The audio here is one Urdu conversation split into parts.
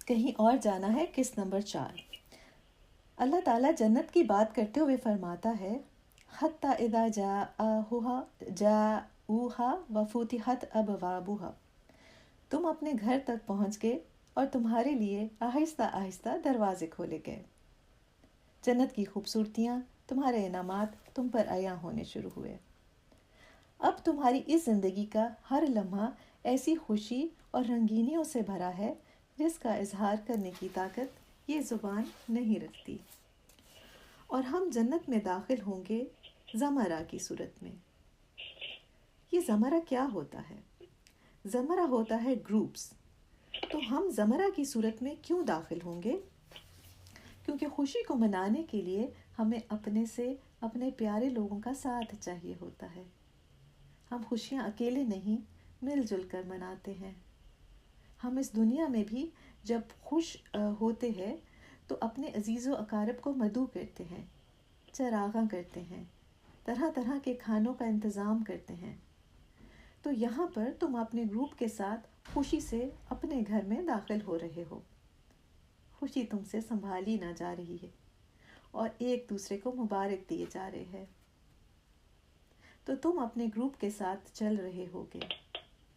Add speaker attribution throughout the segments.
Speaker 1: کہیں اور جانا ہے۔ قسط نمبر 4۔ اللہ تعالیٰ جنت کی بات کرتے ہوئے فرماتا ہے حتی اذا جاؤہا وفتحت ابوابہا، تم اپنے گھر تک پہنچ گئے اور تمہارے لیے آہستہ آہستہ دروازے کھولے گئے، جنت کی خوبصورتیاں، تمہارے انعامات تم پر عیاں ہونے شروع ہوئے۔ اب تمہاری اس زندگی کا ہر لمحہ ایسی خوشی اور رنگینیوں سے بھرا ہے جس کا اظہار کرنے کی طاقت یہ زبان نہیں رکھتی۔ اور ہم جنت میں داخل ہوں گے زمرہ کی صورت میں۔ یہ زمرہ کیا ہوتا ہے؟ زمرہ ہوتا ہے گروپس۔ تو ہم زمرہ کی صورت میں کیوں داخل ہوں گے؟ کیونکہ خوشی کو منانے کے لیے ہمیں اپنے سے اپنے پیارے لوگوں کا ساتھ چاہیے ہوتا ہے۔ ہم خوشیاں اکیلے نہیں مل جل کر مناتے ہیں۔ ہم اس دنیا میں بھی جب خوش ہوتے ہیں تو اپنے عزیز و اقارب کو مدعو کرتے ہیں، چراغاں کرتے ہیں، طرح طرح کے کھانوں کا انتظام کرتے ہیں۔ تو یہاں پر تم اپنے گروپ کے ساتھ خوشی سے اپنے گھر میں داخل ہو رہے ہو، خوشی تم سے سنبھالی نہ جا رہی ہے اور ایک دوسرے کو مبارک دیے جا رہے ہیں۔ تو تم اپنے گروپ کے ساتھ چل رہے ہوگے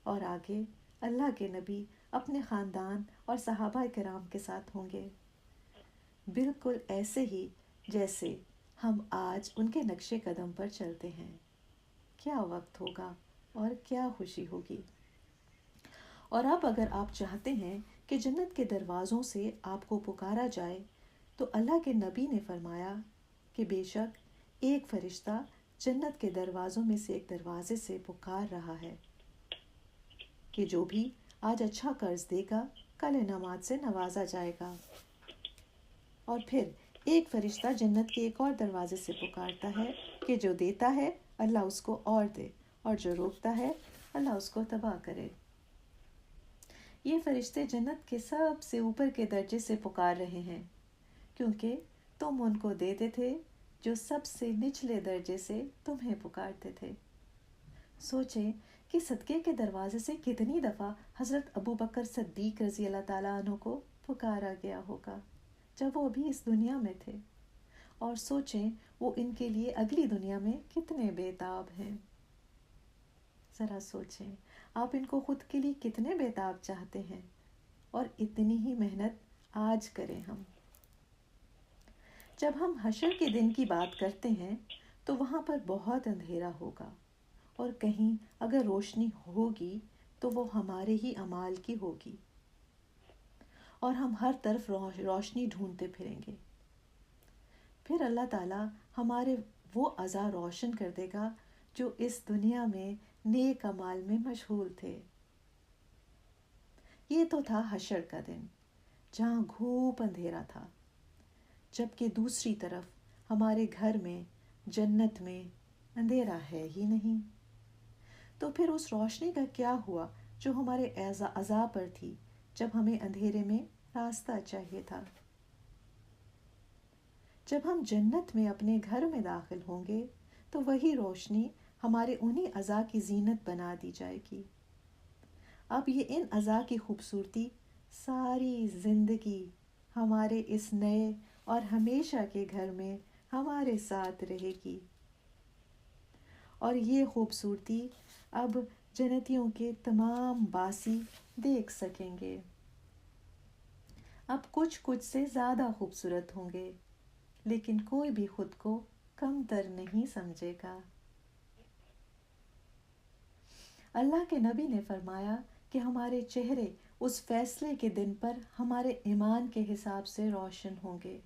Speaker 1: اور آگے اللہ کے نبی اپنے خاندان اور صحابہ کرام کے ساتھ ہوں گے، بالکل ایسے ہی جیسے ہم آج ان کے نقش قدم پر چلتے ہیں۔ کیا وقت ہوگا اور کیا خوشی ہوگی۔ اور اب اگر آپ چاہتے ہیں کہ جنت کے دروازوں سے آپ کو پکارا جائے تو اللہ کے نبی نے فرمایا کہ بے شک ایک فرشتہ جنت کے دروازوں میں سے ایک دروازے سے پکار رہا ہے کہ جو بھی آج اچھا قرض دے گا کل انعامات سے نوازا جائے گا۔ اور پھر ایک فرشتہ جنت کے ایک اور دروازے سے پکارتا ہے کہ جو دیتا ہے اللہ اس کو اور دے، اور جو روکتا ہے اللہ اس کو تباہ کرے۔ یہ فرشتے جنت کے سب سے اوپر کے درجے سے پکار رہے ہیں کیونکہ تم ان کو دیتے تھے جو سب سے نچلے درجے سے تمہیں پکارتے تھے۔ سوچیں کہ صدقے کے دروازے سے کتنی دفعہ حضرت ابوبکر صدیق رضی اللہ تعالیٰ عنہ کو پکارا گیا ہوگا جب وہ بھی اس دنیا میں تھے، اور سوچیں وہ ان کے لیے اگلی دنیا میں کتنے بےتاب ہیں۔ ذرا سوچیں آپ ان کو خود کے لیے کتنے بےتاب چاہتے ہیں، اور اتنی ہی محنت آج کریں ہم۔ جب ہم حشر کے دن کی بات کرتے ہیں تو وہاں پر بہت اندھیرا ہوگا، اور کہیں اگر روشنی ہوگی تو وہ ہمارے ہی اعمال کی ہوگی، اور ہم ہر طرف روشنی ڈھونڈتے پھریں گے۔ پھر اللہ تعالیٰ ہمارے وہ اعضاء روشن کر دے گا جو اس دنیا میں نیک اعمال میں مشغول تھے۔ یہ تو تھا حشر کا دن جہاں گھوپ اندھیرا تھا، جبکہ دوسری طرف ہمارے گھر میں جنت میں اندھیرا ہے ہی نہیں۔ تو پھر اس روشنی کا کیا ہوا جو ہمارے اعضاء پر تھی جب ہمیں اندھیرے میں راستہ چاہیے تھا۔ جب ہم جنت میں اپنے گھر میں داخل ہوں گے تو وہی روشنی ہمارے انہی اعضاء کی زینت بنا دی جائے گی۔ اب یہ ان اعضاء کی خوبصورتی ساری زندگی ہمارے اس نئے اور ہمیشہ کے گھر میں ہمارے ساتھ رہے گی، اور یہ خوبصورتی اب جنتیوں کے تمام باسی دیکھ سکیں گے۔ اب کچھ سے زیادہ خوبصورت ہوں گے، لیکن کوئی بھی خود کو کم تر نہیں سمجھے گا۔ اللہ کے نبی نے فرمایا کہ ہمارے چہرے اس فیصلے کے دن پر ہمارے ایمان کے حساب سے روشن ہوں گے،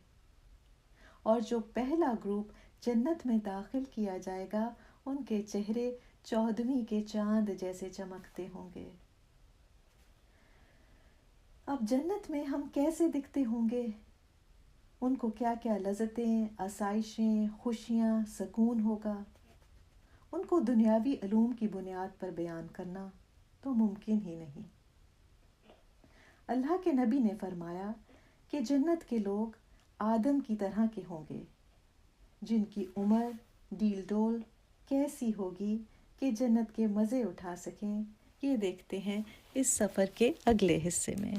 Speaker 1: اور جو پہلا گروپ جنت میں داخل کیا جائے گا ان کے چہرے 14ویں کے چاند جیسے چمکتے ہوں گے۔ اب جنت میں ہم کیسے دکھتے ہوں گے، ان کو کیا کیا لذتیں، آسائشیں، خوشیاں، سکون ہوگا، ان کو دنیاوی علوم کی بنیاد پر بیان کرنا تو ممکن ہی نہیں۔ اللہ کے نبی نے فرمایا کہ جنت کے لوگ آدم کی طرح کے ہوں گے، جن کی عمر ڈیل ڈول کیسی ہوگی کہ جنت کے مزے اٹھا سکیں۔ یہ دیکھتے ہیں اس سفر کے اگلے حصے میں۔